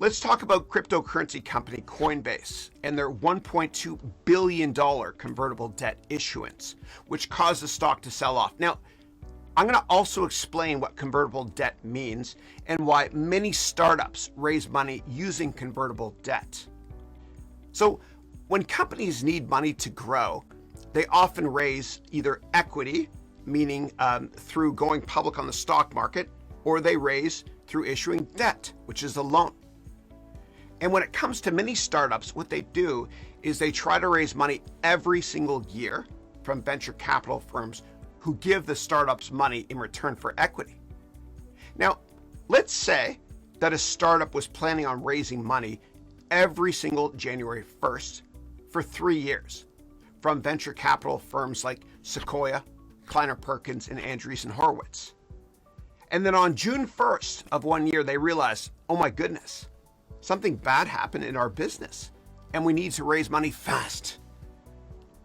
Let's talk about cryptocurrency company Coinbase and their $1.2 billion convertible debt issuance, which caused the stock to sell off. Now, I'm going to also explain what convertible debt means and why many startups raise money using convertible debt. So, when companies need money to grow, they often raise either equity, meaning through going public on the stock market, or they raise through issuing debt, which is a loan. And when it comes to many startups, what they do is they try to raise money every single year from venture capital firms who give the startups money in return for equity. Now, let's say that a startup was planning on raising money every single January 1st for 3 years from venture capital firms like Sequoia, Kleiner Perkins, and Andreessen Horowitz. And then on June 1st of 1 year, they realized, oh my goodness, something bad happened in our business and we need to raise money fast.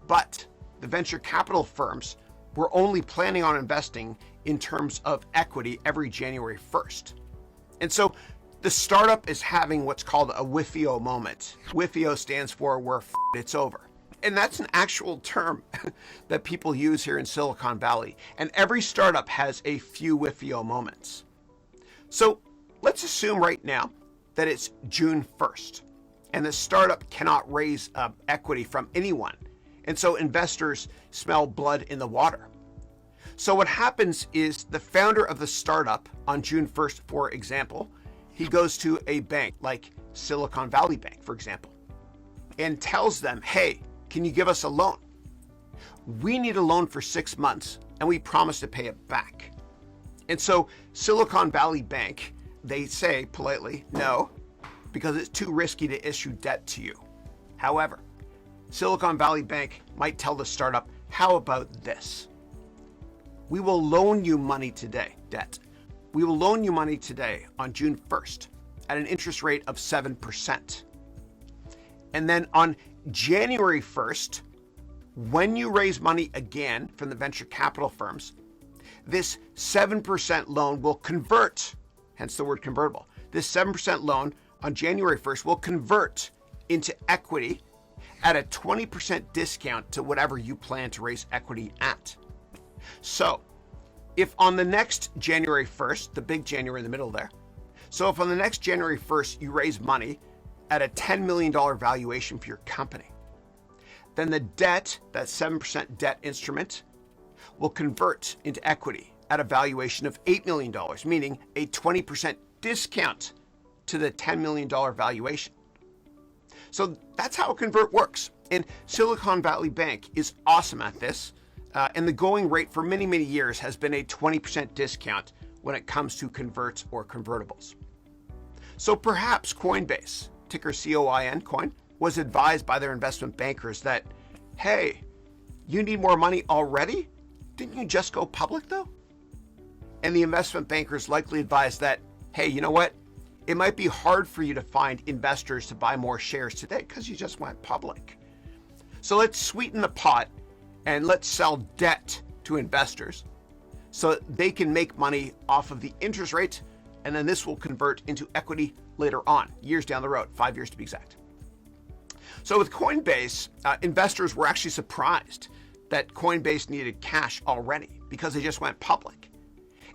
But the venture capital firms were only planning on investing in terms of equity every January 1st. And so the startup is having what's called a WIFIO moment. WIFIO stands for where it's over. And that's an actual term that people use here in Silicon Valley. And every startup has a few WIFIO moments. So let's assume right now that it's June 1st and the startup cannot raise equity from anyone. And so investors smell blood in the water. So what happens is the founder of the startup on June 1st, for example, he goes to a bank like Silicon Valley Bank, for example, and tells them, hey, can you give us a loan? We need a loan for 6 months and we promise to pay it back. And so Silicon Valley Bank, they say politely, no, because it's too risky to issue debt to you. However, Silicon Valley Bank might tell the startup, how about this? We will loan you money today, debt. We will loan you money today on June 1st at an interest rate of 7%. And then on January 1st, when you raise money again from the venture capital firms, this 7% loan will convert, hence the word convertible. This 7% loan on January 1st will convert into equity at a 20% discount to whatever you plan to raise equity at. So if on the next January 1st, the big January in the middle there, so if on the next January 1st you raise money at a $10 million valuation for your company, then the debt, that 7% debt instrument, will convert into equity at a valuation of $8 million, meaning a 20% discount to the $10 million valuation. So that's how a convert works. And Silicon Valley Bank is awesome at this. And the going rate for many, many years has been a 20% discount when it comes to converts or convertibles. So perhaps Coinbase, ticker COIN, coin, was advised by their investment bankers that, hey, you need more money already? Didn't you just go public though? And the investment bankers likely advised that, hey, you know what? It might be hard for you to find investors to buy more shares today because you just went public. So let's sweeten the pot and let's sell debt to investors so they can make money off of the interest rate, and then this will convert into equity later on, years down the road, 5 years to be exact. So with Coinbase, investors were actually surprised that Coinbase needed cash already because they just went public.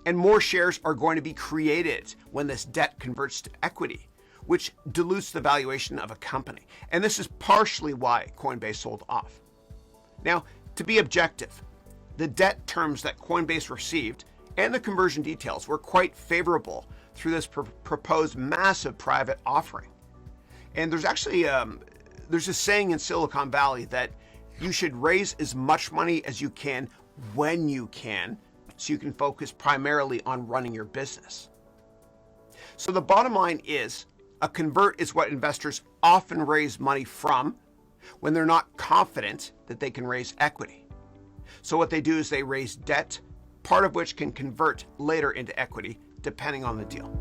And more shares are going to be created when this debt converts to equity, which dilutes the valuation of a company. And this is partially why Coinbase sold off. Now, to be objective, the debt terms that Coinbase received and the conversion details were quite favorable through this proposed massive private offering. And there's actually there's a saying in Silicon Valley that you should raise as much money as you can when you can, so you can focus primarily on running your business. So the bottom line is, a convert is what investors often raise money from when they're not confident that they can raise equity. So what they do is they raise debt, part of which can convert later into equity, depending on the deal.